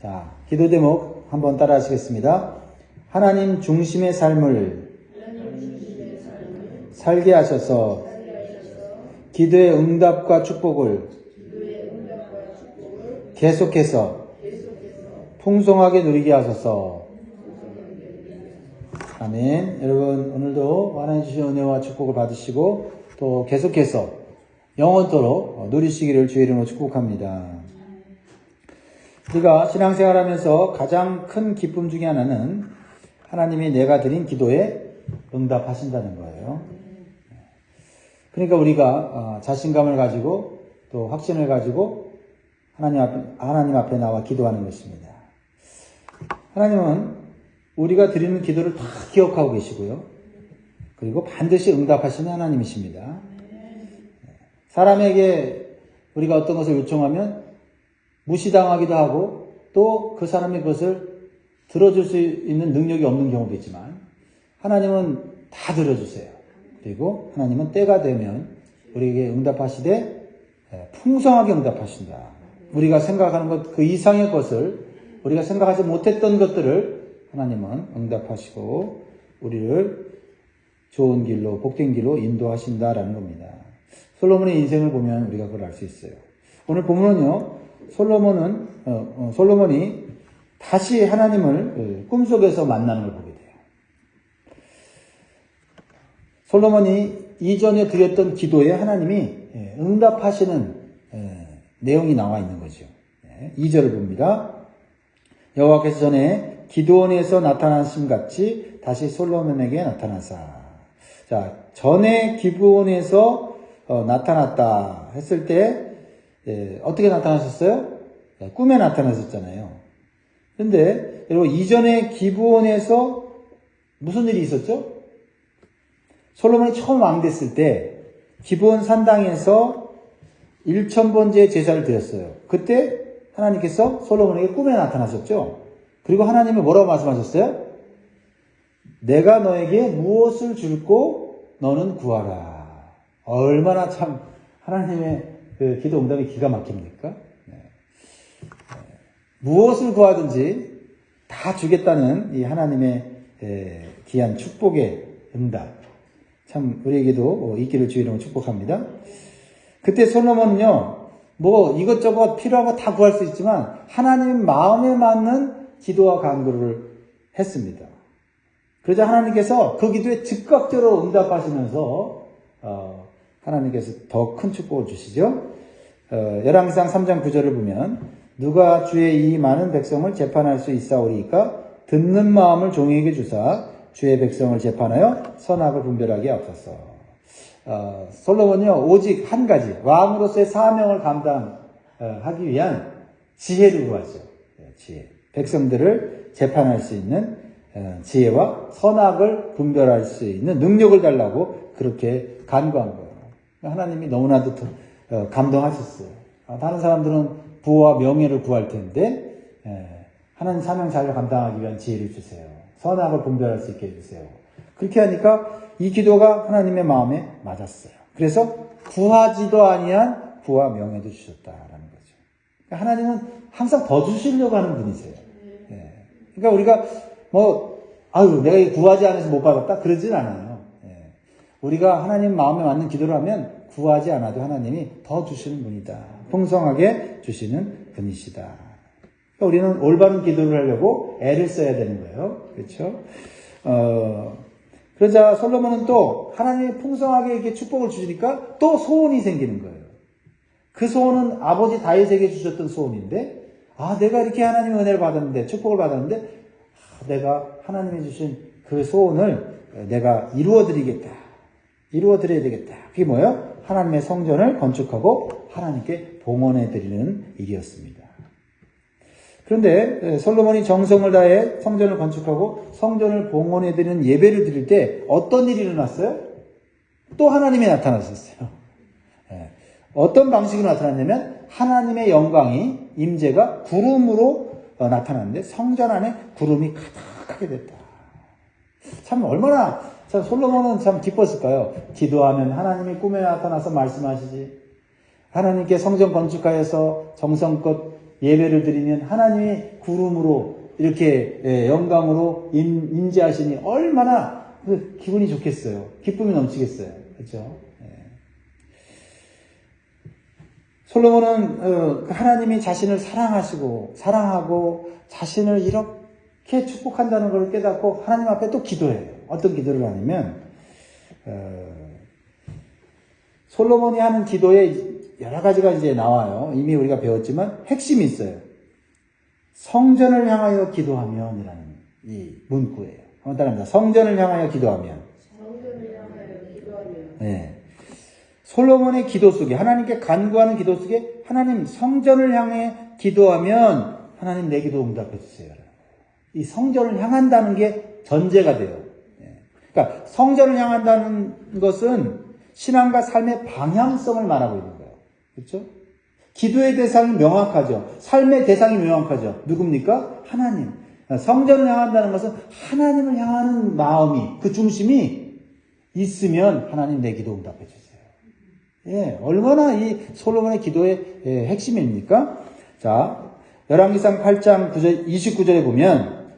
자, 기도 제목 한번 따라 하시겠습니다. 하나님 중심의 삶을 살게 하셔서 기도의 응답과 축복을 계속해서 풍성하게 누리게 하소서. 아멘. 여러분, 오늘도 하나님 주신 은혜와 축복을 받으시고 또 계속해서 영원토록 누리시기를 주의 이름으로 축복합니다. 우리가 신앙생활하면서 가장 큰 기쁨 중에 하나는 하나님이 내가 드린 기도에 응답하신다는 거예요. 그러니까 우리가 자신감을 가지고 또 확신을 가지고 하나님 앞에 나와 기도하는 것입니다. 하나님은 우리가 드리는 기도를 다 기억하고 계시고요. 그리고 반드시 응답하시는 하나님이십니다. 사람에게 우리가 어떤 것을 요청하면 무시당하기도 하고 또 그 사람이 그것을 들어줄 수 있는 능력이 없는 경우도 있지만 하나님은 다 들어주세요. 그리고 하나님은 때가 되면 우리에게 응답하시되 풍성하게 응답하신다. 우리가 생각하는 것 그 이상의 것을 우리가 생각하지 못했던 것들을 하나님은 응답하시고 우리를 좋은 길로 복된 길로 인도하신다라는 겁니다. 솔로몬의 인생을 보면 우리가 그걸 알 수 있어요. 오늘 본문은요. 솔로몬이 다시 하나님을 꿈속에서 만나는 걸 보게 돼요. 솔로몬이 이전에 드렸던 기도에 하나님이 응답하시는 내용이 나와 있는 거죠. 2절을 봅니다. 여호와께서 전에 기드온에서 나타나심 같이 다시 솔로몬에게 나타나사. 자, 전에 기드온에서 나타났다 했을 때 어떻게 나타나셨어요? 꿈에 나타나셨잖아요. 그런데 여러분 이전에 기브온에서 무슨 일이 있었죠? 솔로몬이 처음 왕 됐을 때 기브온 산당에서 1000번째 제사를 드렸어요. 그때 하나님께서 솔로몬에게 꿈에 나타나셨죠. 그리고 하나님이 뭐라고 말씀하셨어요? 내가 너에게 무엇을 줄고 너는 구하라. 얼마나 참 하나님의 그 기도 응답이 기가 막힙니까? 무엇을 구하든지 다 주겠다는 이 하나님의 귀한 축복의 응답. 참 우리에게도 있기를 주의 이름으로 축복합니다. 그때 솔로몬은요, 뭐 이것저것 필요한 거 다 구할 수 있지만 하나님 마음에 맞는 기도와 간구를 했습니다. 그러자 하나님께서 그 기도에 즉각적으로 응답하시면서 하나님께서 더 큰 축복을 주시죠. 열왕기상 3장 9절을 보면 누가 주의 이 많은 백성을 재판할 수 있사오리이까 듣는 마음을 종에게 주사 주의 백성을 재판하여 선악을 분별하게 하옵소서. 솔로몬이요 오직 한 가지 왕으로서의 사명을 감당하기 위한 지혜를 구하죠. 지혜. 백성들을 재판할 수 있는 지혜와 선악을 분별할 수 있는 능력을 달라고 그렇게 간구한 거예요. 하나님이 너무나도 감동하셨어요. 다른 사람들은 부와 명예를 구할 텐데 하나님 사명 잘 감당하기 위한 지혜를 주세요. 선악을 분별할 수 있게 해주세요. 그렇게 하니까 이 기도가 하나님의 마음에 맞았어요. 그래서 구하지도 아니한 부와 명예도 주셨다라는 거죠. 그러니까 하나님은 항상 더 주시려고 하는 분이세요. 그러니까 우리가 내가 구하지 않아서 못 받았다 그러진 않아요. 우리가 하나님 마음에 맞는 기도를 하면 구하지 않아도 하나님이 더 주시는 분이다. 풍성하게 주시는 분이시다. 그러니까 우리는 올바른 기도를 하려고 애를 써야 되는 거예요. 그렇죠? 그러자 솔로몬은 또 하나님이 풍성하게 이렇게 축복을 주시니까 또 소원이 생기는 거예요. 그 소원은 아버지 다윗에게 주셨던 소원인데, 내가 이렇게 하나님의 은혜를 받았는데, 축복을 받았는데, 내가 하나님이 주신 그 소원을 내가 이루어드려야 되겠다. 그게 뭐예요? 하나님의 성전을 건축하고 하나님께 봉헌해드리는 일이었습니다. 그런데 솔로몬이 정성을 다해 성전을 건축하고 성전을 봉헌해드리는 예배를 드릴 때 어떤 일이 일어났어요? 또 하나님이 나타나셨어요. 어떤 방식으로 나타났냐면 하나님의 영광이 임재가 구름으로 나타났는데 성전 안에 구름이 가득하게 됐다. 참 얼마나 참 솔로몬은 참 기뻤을까요? 기도하면 하나님이 꿈에 나타나서 말씀하시지. 하나님께 성전 건축하여서 정성껏 예배를 드리면 하나님이 구름으로 이렇게 영광으로 임재하시니 얼마나 기분이 좋겠어요. 기쁨이 넘치겠어요. 그렇죠? 솔로몬은 하나님이 자신을 사랑하고 자신을 이렇게 축복한다는 걸 깨닫고 하나님 앞에 또 기도해요. 어떤 기도를 하냐면 솔로몬이 하는 기도에 여러 가지가 이제 나와요. 이미 우리가 배웠지만 핵심이 있어요. 성전을 향하여 기도하면이라는 이 문구예요. 한번 따라합니다. 성전을 향하여 기도하면. 성전을 향하여 기도하면. 네. 솔로몬의 기도 속에, 하나님께 간구하는 기도 속에 하나님 성전을 향해 기도하면 하나님 내 기도 응답해 주세요. 이 성전을 향한다는 게 전제가 돼요. 그러니까 성전을 향한다는 것은 신앙과 삶의 방향성을 말하고 있는 거예요. 그렇죠? 기도의 대상이 명확하죠. 삶의 대상이 명확하죠. 누굽니까? 하나님. 성전을 향한다는 것은 하나님을 향하는 마음이, 그 중심이 있으면 하나님 내 기도 응답해 주세요. 예, 얼마나 이 솔로몬의 기도의 핵심입니까? 자, 열왕기상 8장 29절에 보면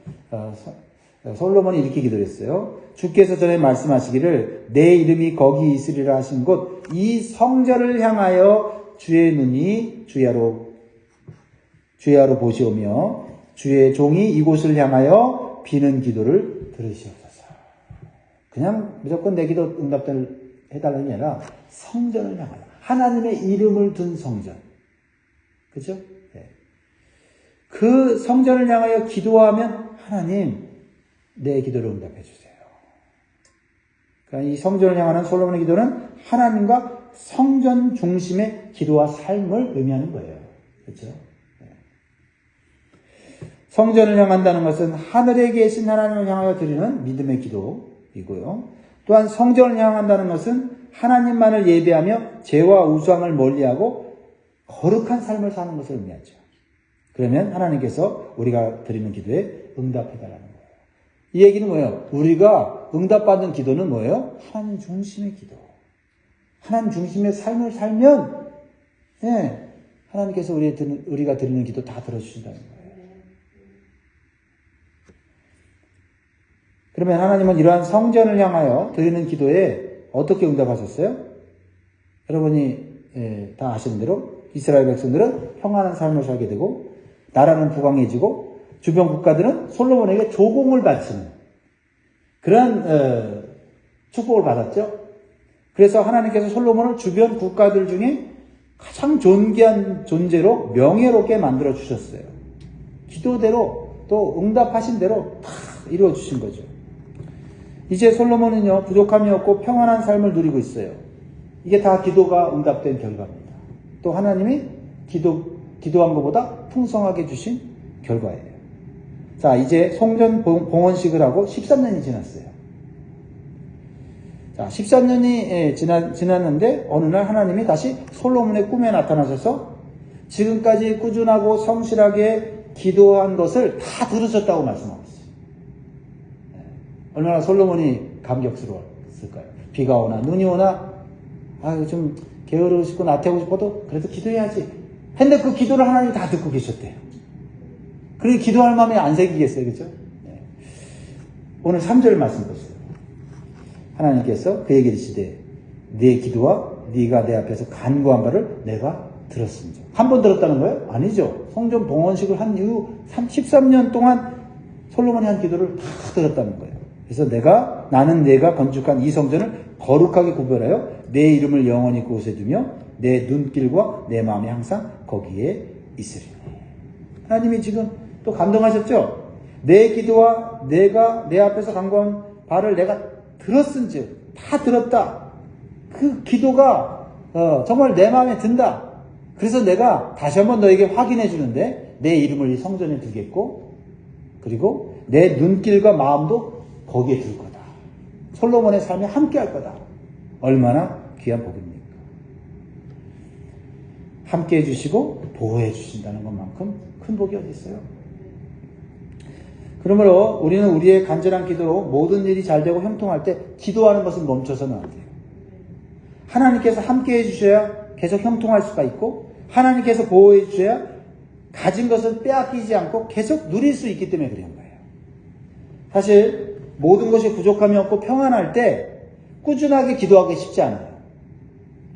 솔로몬이 이렇게 기도를 했어요. 주께서 전에 말씀하시기를 내 이름이 거기 있으리라 하신 곳 이 성전을 향하여 주의 눈이 주야로 보시오며 주의 종이 이곳을 향하여 비는 기도를 들으시옵소서. 그냥 무조건 내 기도 응답해달라는 게 아니라 성전을 향하여 하나님의 이름을 둔 성전. 그죠? 네. 그 성전을 향하여 기도하면 하나님 내 기도를 응답해 주세요. 그러니까 이 성전을 향하는 솔로몬의 기도는 하나님과 성전 중심의 기도와 삶을 의미하는 거예요. 그렇죠? 네. 성전을 향한다는 것은 하늘에 계신 하나님을 향하여 드리는 믿음의 기도이고요. 또한 성전을 향한다는 것은 하나님만을 예배하며 죄와 우상을 멀리하고 거룩한 삶을 사는 것을 의미하죠. 그러면 하나님께서 우리가 드리는 기도에 응답해달라는 거예요. 이 얘기는 뭐예요? 우리가 응답받는 기도는 뭐예요? 하나님 중심의 기도. 하나님 중심의 삶을 살면, 예, 하나님께서 우리가 드리는 기도 다 들어주신다는 거예요. 그러면 하나님은 이러한 성전을 향하여 드리는 기도에 어떻게 응답하셨어요? 여러분이 다 아시는 대로 이스라엘 백성들은 평안한 삶을 살게 되고 나라는 부강해지고 주변 국가들은 솔로몬에게 조공을 바치는 그런 축복을 받았죠. 그래서 하나님께서 솔로몬을 주변 국가들 중에 가장 존귀한 존재로 명예롭게 만들어 주셨어요. 기도대로 또 응답하신 대로 다 이루어 주신 거죠. 이제 솔로몬은요 부족함이 없고 평안한 삶을 누리고 있어요. 이게 다 기도가 응답된 결과입니다. 또 하나님이 기도한 것보다 풍성하게 주신 결과예요. 자, 이제 성전 봉헌식을 하고 13년이 지났어요. 자, 13년이 지났는데 어느 날 하나님이 다시 솔로몬의 꿈에 나타나셔서 지금까지 꾸준하고 성실하게 기도한 것을 다 들으셨다고 말씀하고 있어요. 얼마나 솔로몬이 감격스러웠을까요? 비가 오나 눈이 오나 아유 좀 게으르고 싶고 나태하고 싶어도 그래도 기도해야지 했는데 그 기도를 하나님이 다 듣고 계셨대요. 그러니 기도할 마음이 안 생기겠어요. 그렇죠? 네. 오늘 3절 말씀 보세요. 하나님께서 그에게 이르시되 네 기도와 네가 내 앞에서 간구한 바를 내가 들었습니다. 한 번 들었다는 거예요? 아니죠. 성전 봉헌식을 한 이후 13년 동안 솔로몬이 한 기도를 다 들었다는 거예요. 그래서 나는 내가 건축한 이 성전을 거룩하게 구별하여 내 이름을 영원히 그곳에 두며 내 눈길과 내 마음이 항상 거기에 있으리니. 하나님이 지금 또 감동하셨죠? 내 기도와 내가 내 앞에서 간구한 바를 내가 들었은즉 다 들었다. 그 기도가 정말 내 마음에 든다. 그래서 내가 다시 한번 너에게 확인해 주는데 내 이름을 이 성전에 두겠고 그리고 내 눈길과 마음도 거기에 둘 거다. 솔로몬의 삶이 함께 할 거다. 얼마나 귀한 복입니까? 함께 해주시고 보호해 주신다는 것만큼 큰 복이 어디 있어요? 그러므로 우리는 우리의 간절한 기도로 모든 일이 잘 되고 형통할 때 기도하는 것은 멈춰서는 안 돼요. 하나님께서 함께 해주셔야 계속 형통할 수가 있고 하나님께서 보호해 주셔야 가진 것을 빼앗기지 않고 계속 누릴 수 있기 때문에 그런 거예요. 사실 모든 것이 부족함이 없고 평안할 때 꾸준하게 기도하기 쉽지 않아요.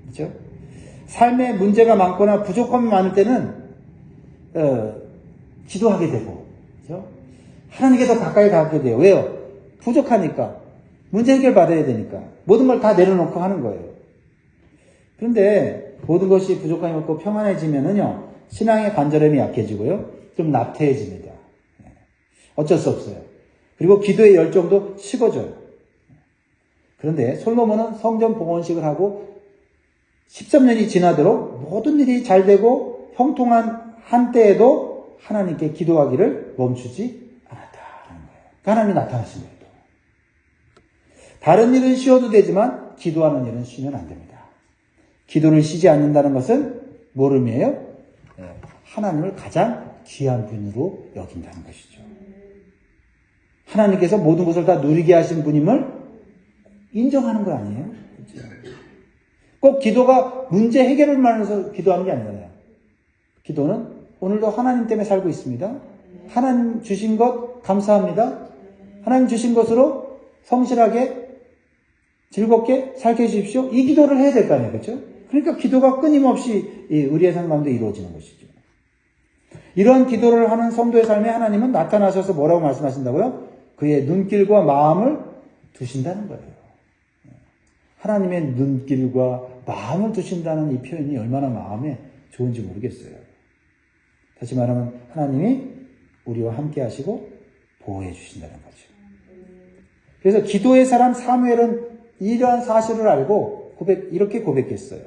그렇죠? 삶에 문제가 많거나 부족함이 많을 때는 기도하게 되고, 그렇죠? 하나님께 더 가까이 가게 돼요. 왜요? 부족하니까. 문제 해결 받아야 되니까. 모든 걸 다 내려놓고 하는 거예요. 그런데 모든 것이 부족함이 없고 평안해지면은요, 신앙의 간절함이 약해지고요, 좀 나태해집니다. 어쩔 수 없어요. 그리고 기도의 열정도 식어져요. 그런데 솔로몬은 성전 봉헌식을 하고 13년이 지나도록 모든 일이 잘 되고 형통한 한때에도 하나님께 기도하기를 멈추지 않았다는 거예요. 하나님이 나타나신 거예요. 다른 일은 쉬어도 되지만 기도하는 일은 쉬면 안 됩니다. 기도를 쉬지 않는다는 것은 뭘 의미해요? 하나님을 가장 귀한 분으로 여긴다는 것이죠. 하나님께서 모든 것을 다 누리게 하신 분임을 인정하는 거 아니에요? 그렇죠? 꼭 기도가 문제 해결을 말해서 기도하는 게 아니잖아요. 기도는 오늘도 하나님 때문에 살고 있습니다. 하나님 주신 것 감사합니다. 하나님 주신 것으로 성실하게 즐겁게 살게 해주십시오. 이 기도를 해야 될 거 아니에요. 그렇죠? 그러니까 기도가 끊임없이 우리의 삶 가운데 이루어지는 것이죠. 이런 기도를 하는 성도의 삶에 하나님은 나타나셔서 뭐라고 말씀하신다고요? 그의 눈길과 마음을 두신다는 거예요. 하나님의 눈길과 마음을 두신다는 이 표현이 얼마나 마음에 좋은지 모르겠어요. 다시 말하면 하나님이 우리와 함께 하시고 보호해 주신다는 거죠. 그래서 기도의 사람 사무엘은 이러한 사실을 알고 이렇게 고백했어요.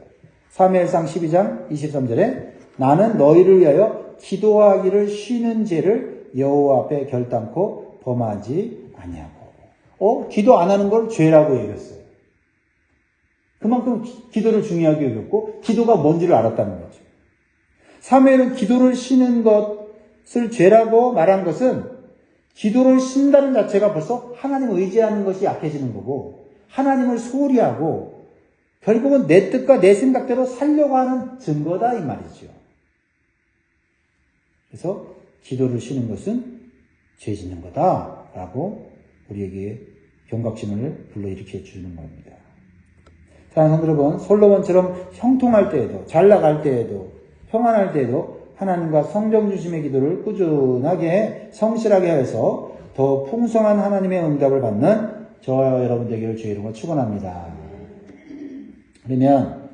사무엘상 12장 23절에 나는 너희를 위하여 기도하기를 쉬는 죄를 여호와 앞에 결단코 범하지 아니하고. 기도 안 하는 걸 죄라고 얘기했어요. 그만큼 기도를 중요하게 여겼고 기도가 뭔지를 알았다는 거죠. 사무엘은 기도를 쉬는 것을 죄라고 말한 것은 기도를 쉰다는 자체가 벌써 하나님을 의지하는 것이 약해지는 거고 하나님을 소홀히 하고 결국은 내 뜻과 내 생각대로 살려고 하는 증거다 이 말이죠. 그래서 기도를 쉬는 것은 죄 짓는 거다라고 우리에게 경각심을 불러일으켜 주는 겁니다. 사랑하는 여러분, 솔로몬처럼 형통할 때에도 잘 나갈 때에도 평안할 때에도 하나님과 성령 주심의 기도를 꾸준하게 성실하게 해서 더 풍성한 하나님의 응답을 받는 저와 여러분 되기를 주의 이름으로 축원합니다. 그러면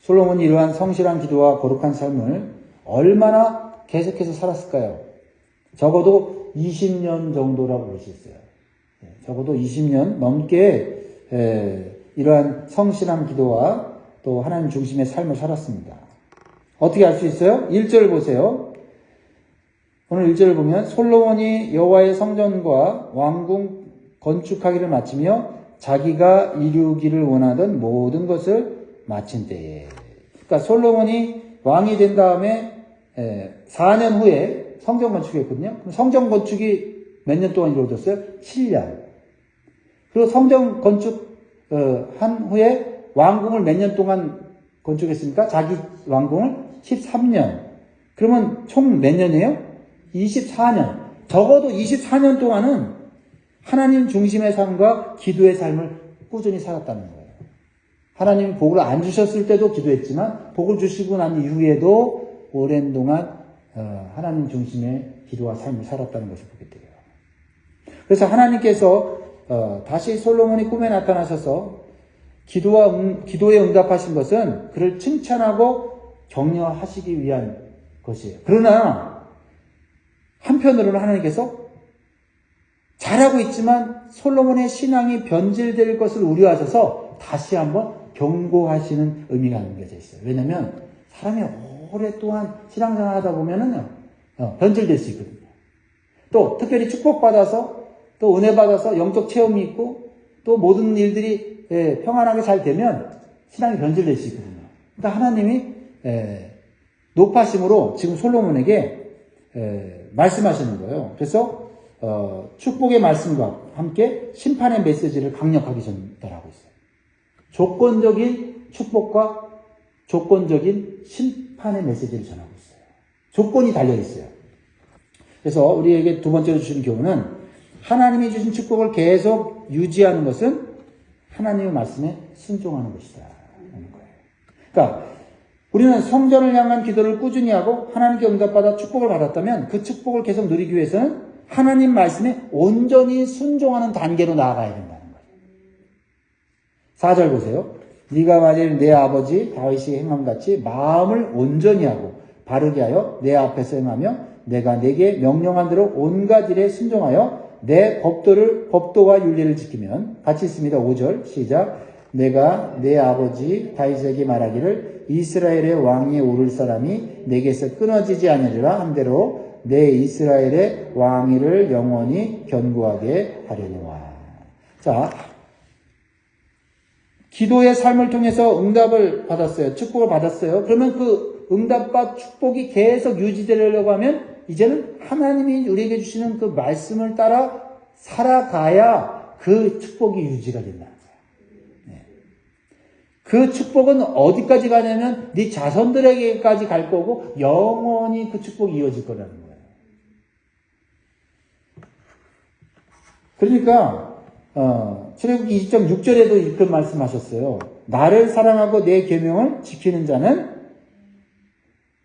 솔로몬이 이러한 성실한 기도와 거룩한 삶을 얼마나 계속해서 살았을까요? 적어도 20년 정도라고 볼 수 있어요. 적어도 20년 넘게 이러한 성실한 기도와 또 하나님 중심의 삶을 살았습니다. 어떻게 알 수 있어요? 1절 보세요. 오늘 1절을 보면 솔로몬이 여호와의 성전과 왕궁 건축하기를 마치며 자기가 이루기를 원하던 모든 것을 마친 때에. 그러니까 솔로몬이 왕이 된 다음에 4년 후에 성전 건축했거든요. 그럼 성전 건축이 몇 년 동안 이루어졌어요? 7년. 그리고 성전 건축 한 후에 왕궁을 몇 년 동안 건축했습니까? 자기 왕궁을 13년. 그러면 총 몇 년이에요? 24년. 적어도 24년 동안은 하나님 중심의 삶과 기도의 삶을 꾸준히 살았다는 거예요. 하나님 복을 안 주셨을 때도 기도했지만 복을 주시고 난 이후에도 오랜 동안 하나님 중심의 기도와 삶을 살았다는 것을 보게 돼요. 그래서 하나님께서 다시 솔로몬이 꿈에 나타나셔서 기도에 응답하신 것은 그를 칭찬하고 격려하시기 위한 것이에요. 그러나 한편으로는 하나님께서 잘하고 있지만 솔로몬의 신앙이 변질될 것을 우려하셔서 다시 한번 경고하시는 의미가 담겨져 있어요. 왜냐하면 사람이 오랫동안 신앙생활 하다 보면은 변질될 수 있거든요. 또 특별히 축복받아서 또 은혜 받아서 영적 체험이 있고 또 모든 일들이 평안하게 잘 되면 신앙이 변질될 수 있거든요. 그러니까 하나님이 높아심으로 지금 솔로몬에게 말씀하시는 거예요. 그래서 축복의 말씀과 함께 심판의 메시지를 강력하게 전달하고 있어요. 조건적인 축복과 조건적인 심판의 메시지를 전하고 있어요. 조건이 달려 있어요. 그래서 우리에게 두 번째로 주신 교훈은 하나님이 주신 축복을 계속 유지하는 것은 하나님의 말씀에 순종하는 것이다. 라는 거예요. 그러니까 우리는 성전을 향한 기도를 꾸준히 하고 하나님께 응답받아 축복을 받았다면 그 축복을 계속 누리기 위해서는 하나님 말씀에 온전히 순종하는 단계로 나아가야 된다는 거예요. 4절 보세요. 네가 만일 내 아버지 다윗이 행함같이 마음을 온전히 하고 바르게 하여 내 앞에서 행하며 내가 네게 명령한 대로 온갖 일에 순종하여 내 법도와 윤리를 지키면 같이 있습니다. 5절 시작. 내가 내 아버지 다윗에게 말하기를 이스라엘의 왕위에 오를 사람이 내게서 끊어지지 아니리라 한 대로 내 이스라엘의 왕위를 영원히 견고하게 하려니와. 자, 기도의 삶을 통해서 응답을 받았어요. 축복을 받았어요. 그러면 그 응답과 축복이 계속 유지되려고 하면 이제는 하나님이 우리에게 주시는 그 말씀을 따라 살아가야 그 축복이 유지가 된다는 거예요. 네. 그 축복은 어디까지 가냐면 네 자손들에게까지 갈 거고 영원히 그 축복이 이어질 거라는 거예요. 그러니까 출애굽기 20.6절에도 이렇게 말씀하셨어요. 나를 사랑하고 내 계명을 지키는 자는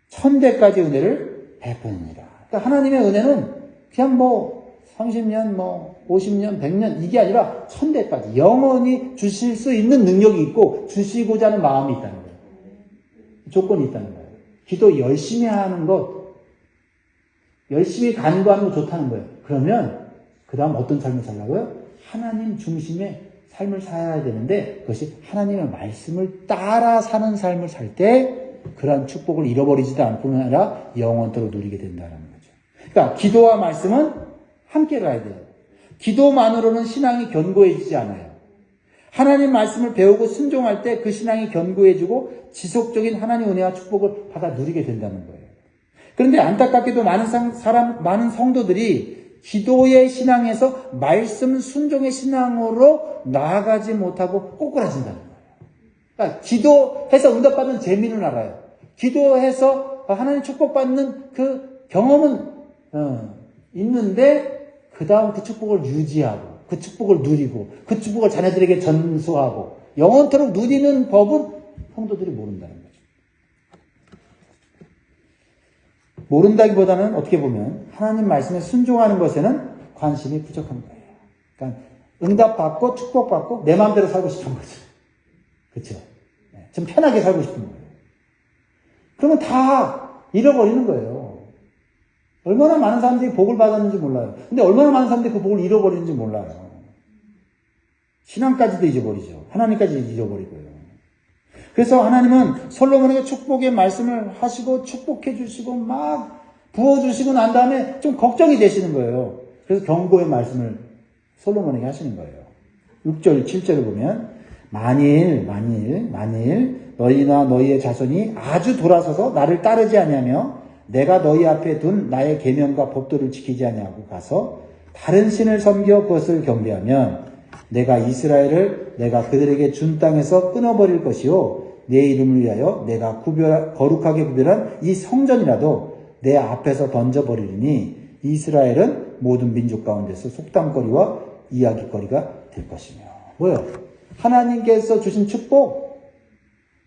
천대까지 은혜를 베푸느니라. 그러니까 하나님의 은혜는 그냥 30년, 50년, 100년 이게 아니라 천대까지 영원히 주실 수 있는 능력이 있고 주시고자 하는 마음이 있다는 거예요. 조건이 있다는 거예요. 기도 열심히 하는 것, 열심히 간구하는 거 좋다는 거예요. 그러면 그 다음 어떤 삶을 살라고요? 하나님 중심의 삶을 살아야 되는데 그것이 하나님의 말씀을 따라 사는 삶을 살 때 그러한 축복을 잃어버리지도 않뿐 아니라 영원토록 누리게 된다는 거죠. 그러니까 기도와 말씀은 함께 가야 돼요. 기도만으로는 신앙이 견고해지지 않아요. 하나님 말씀을 배우고 순종할 때 그 신앙이 견고해지고 지속적인 하나님의 은혜와 축복을 받아 누리게 된다는 거예요. 그런데 안타깝게도 많은 성도들이 기도의 신앙에서 말씀 순종의 신앙으로 나아가지 못하고 꼬꾸라진다는 거예요. 그러니까 기도해서 응답받는 재미는 알아요. 기도해서 하나님 축복받는 그 경험은 있는데 그 다음 그 축복을 유지하고 그 축복을 누리고 그 축복을 자녀들에게 전수하고 영원토록 누리는 법은 성도들이 모른다는 거죠. 모른다기보다는 어떻게 보면 하나님 말씀에 순종하는 것에는 관심이 부족한 거예요. 그러니까 응답받고 축복받고 내 마음대로 살고 싶은 거죠. 그렇죠? 좀 편하게 살고 싶은 거예요. 그러면 다 잃어버리는 거예요. 얼마나 많은 사람들이 복을 받았는지 몰라요. 근데 얼마나 많은 사람들이 그 복을 잃어버리는지 몰라요. 신앙까지도 잊어버리죠. 하나님까지 잃어버리고요. 그래서 하나님은 솔로몬에게 축복의 말씀을 하시고 축복해 주시고 막 부어주시고 난 다음에 좀 걱정이 되시는 거예요. 그래서 경고의 말씀을 솔로몬에게 하시는 거예요. 6절, 7절을 보면 만일 너희나 너희의 자손이 아주 돌아서서 나를 따르지 아니하며 내가 너희 앞에 둔 나의 계명과 법도를 지키지 아니하고 가서 다른 신을 섬겨 그것을 경배하면 내가 이스라엘을 내가 그들에게 준 땅에서 끊어버릴 것이요 내 이름을 위하여 내가 거룩하게 구별한 이 성전이라도 내 앞에서 던져버리리니 이스라엘은 모든 민족 가운데서 속담거리와 이야기거리가 될 것이며. 뭐요? 하나님께서 주신 축복,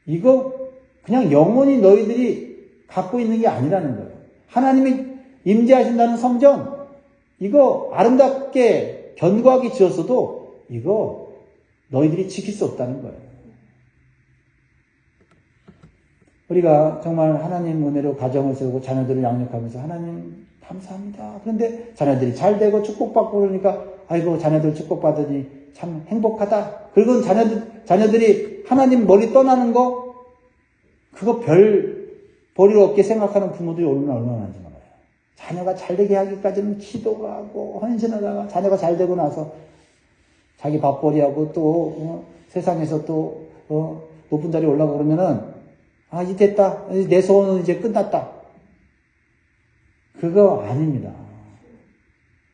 이거 그냥 영원히 너희들이 갖고 있는 게 아니라는 거예요. 하나님이 임재하신다는 성전, 이거 아름답게 견고하게 지었어도 이거 너희들이 지킬 수 없다는 거예요. 우리가 정말 하나님 은혜로 가정을 세우고 자녀들을 양육하면서 하나님 감사합니다. 그런데 자녀들이 잘 되고 축복받고 그러니까 아이고 자녀들 축복받으니 참 행복하다. 그리고 자녀들이 하나님 멀리 떠나는 거 그거 별 볼일 없게 생각하는 부모들이 얼마나 많은지 몰라요. 자녀가 잘 되게 하기까지는 기도가 하고 헌신하다가 자녀가 잘 되고 나서 자기 밥벌이하고 또 세상에서 또 높은 자리에 올라가고 그러면은 이제 됐다. 내 소원은 이제 끝났다. 그거 아닙니다.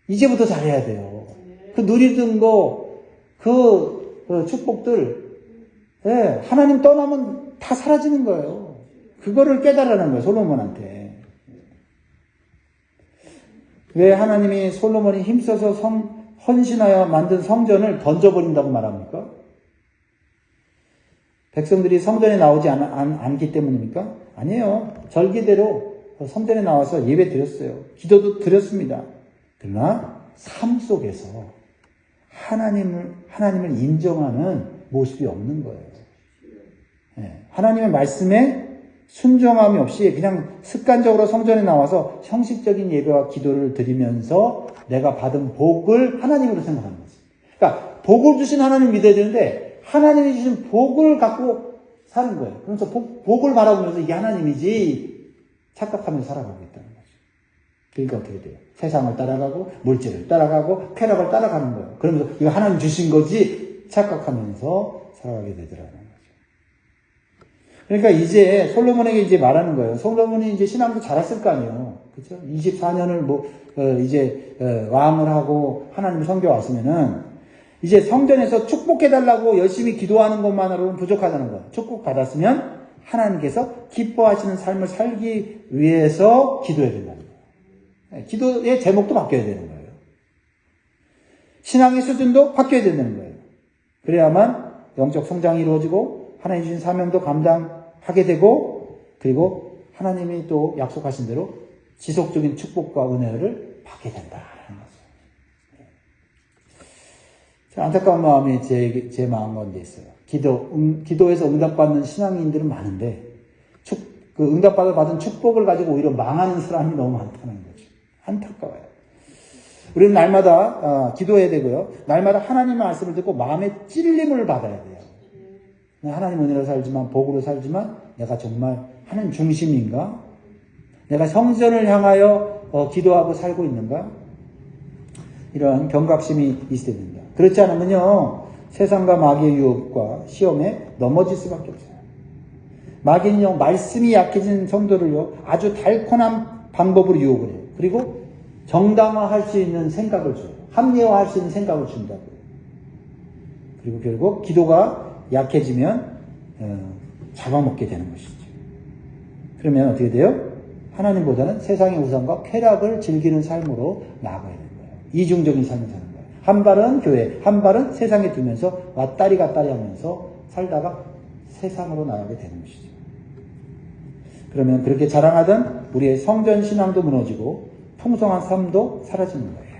이제부터 잘해야 돼요. 그 누리던 거, 그 축복들, 하나님 떠나면 다 사라지는 거예요. 그거를 깨달으라는 거예요, 솔로몬한테. 왜 하나님이 솔로몬이 힘써서 헌신하여 만든 성전을 던져버린다고 말합니까? 백성들이 성전에 나오지 않기 때문입니까? 아니에요. 절기대로 성전에 나와서 예배 드렸어요. 기도도 드렸습니다. 그러나 삶 속에서 하나님을 인정하는 모습이 없는 거예요. 하나님의 말씀에 순종함이 없이 그냥 습관적으로 성전에 나와서 형식적인 예배와 기도를 드리면서 내가 받은 복을 하나님으로 생각하는 거지. 그러니까 복을 주신 하나님을 믿어야 되는데 하나님이 주신 복을 갖고 사는 거예요. 그래서 복을 바라보면서 이게 하나님이지 착각하면서 살아가고 있다는 거죠. 그러니까 어떻게 돼요? 세상을 따라가고 물질을 따라가고 쾌락을 따라가는 거예요. 그러면서 이거 하나님 주신 거지 착각하면서 살아가게 되더라고요. 그러니까 이제 솔로몬에게 이제 말하는 거예요. 솔로몬이 이제 신앙도 잘했을 거 아니에요. 그죠? 24년을 왕을 하고 하나님 섬겨왔으면은 이제 성전에서 축복해달라고 열심히 기도하는 것만으로는 부족하다는 거예요. 축복받았으면 하나님께서 기뻐하시는 삶을 살기 위해서 기도해야 된다는 거예요. 기도의 제목도 바뀌어야 되는 거예요. 신앙의 수준도 바뀌어야 된다는 거예요. 그래야만 영적 성장이 이루어지고 하나님 주신 사명도 감당하게 되고 그리고 하나님이 또 약속하신 대로 지속적인 축복과 은혜를 받게 된다는 거죠. 안타까운 마음이 제 마음 가운데 있어요. 기도에서 응답받는 신앙인들은 많은데 그 응답받은 축복을 가지고 오히려 망하는 사람이 너무 많다는 거죠. 안타까워요. 우리는 날마다 기도해야 되고요. 날마다 하나님의 말씀을 듣고 마음의 찔림을 받아야 돼요. 하나님 은혜로 살지만 복으로 살지만 내가 정말 하나님 중심인가? 내가 성전을 향하여 기도하고 살고 있는가? 이런 경각심이 있어야 됩니다. 그렇지 않으면요 세상과 마귀의 유혹과 시험에 넘어질 수밖에 없어요. 마귀는요 말씀이 약해진 성도를요 아주 달콤한 방법으로 유혹을 해요. 그리고 정당화할 수 있는 생각을 줘요. 합리화할 수 있는 생각을 준다고요. 그리고 결국 기도가 약해지면 잡아먹게 되는 것이죠. 그러면 어떻게 돼요? 하나님보다는 세상의 우상과 쾌락을 즐기는 삶으로 나아가야 되는 거예요. 이중적인 삶을 사는 거예요. 한 발은 교회, 한 발은 세상에 두면서 왔다리 갔다리 하면서 살다가 세상으로 나가게 되는 것이죠. 그러면 그렇게 자랑하던 우리의 성전 신앙도 무너지고 풍성한 삶도 사라지는 거예요.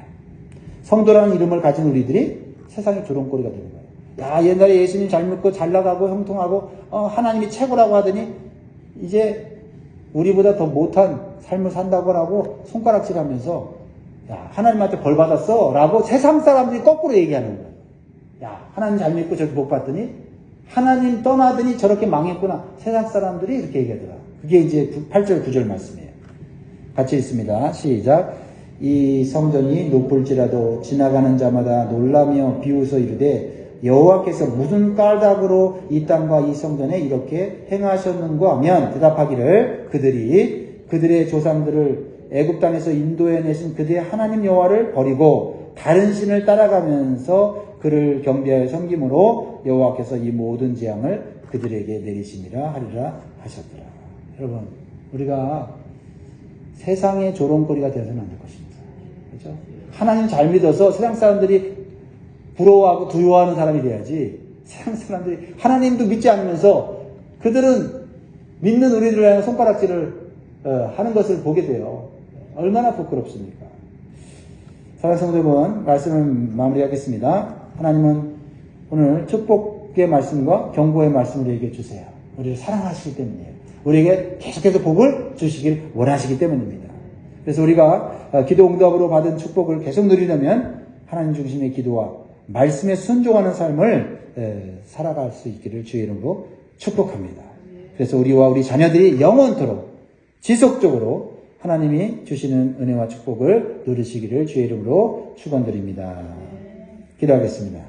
성도라는 이름을 가진 우리들이 세상의 조롱거리가 되는 거예요. 야, 옛날에 예수님 잘 믿고 잘 나가고 형통하고 하나님이 최고라고 하더니 이제 우리보다 더 못한 삶을 산다고 하고 손가락질하면서 야, 하나님한테 벌 받았어 라고 세상 사람들이 거꾸로 얘기하는 거예요. 야, 하나님 잘 믿고 저렇게 복 받더니 하나님 떠나더니 저렇게 망했구나. 세상 사람들이 이렇게 얘기하더라. 그게 이제 8절 9절 말씀이에요. 같이 읽습니다. 시작. 이 성전이 높을지라도 지나가는 자마다 놀라며 비웃어 이르되 여호와께서 무슨 까닭으로 이 땅과 이 성전에 이렇게 행하셨는가 하면 대답하기를 그들의 조상들을 애굽 땅에서 인도해 내신 그들의 하나님 여호와를 버리고 다른 신을 따라가면서 그를 경배하여 섬김으로 여호와께서 이 모든 재앙을 그들에게 내리시니라 하리라 하셨더라. 여러분, 우리가 세상의 조롱거리가 되어서는 안 될 것입니다. 그렇죠? 하나님 잘 믿어서 세상 사람들이 부러워하고 두려워하는 사람이 돼야지. 세상 사람들이 하나님도 믿지 않으면서 그들은 믿는 우리들을 향해 손가락질을 하는 것을 보게 돼요. 얼마나 부끄럽습니까? 사랑하는 성도 여러분, 말씀을 마무리하겠습니다. 하나님은 오늘 축복의 말씀과 경고의 말씀을 얘기해 주세요. 우리를 사랑하시기 때문이에요. 우리에게 계속해서 복을 주시길 원하시기 때문입니다. 그래서 우리가 기도 응답으로 받은 축복을 계속 누리려면 하나님 중심의 기도와 말씀에 순종하는 삶을 살아갈 수 있기를 주의 이름으로 축복합니다. 그래서 우리와 우리 자녀들이 영원토록 지속적으로 하나님이 주시는 은혜와 축복을 누리시기를 주의 이름으로 축원드립니다. 기도하겠습니다.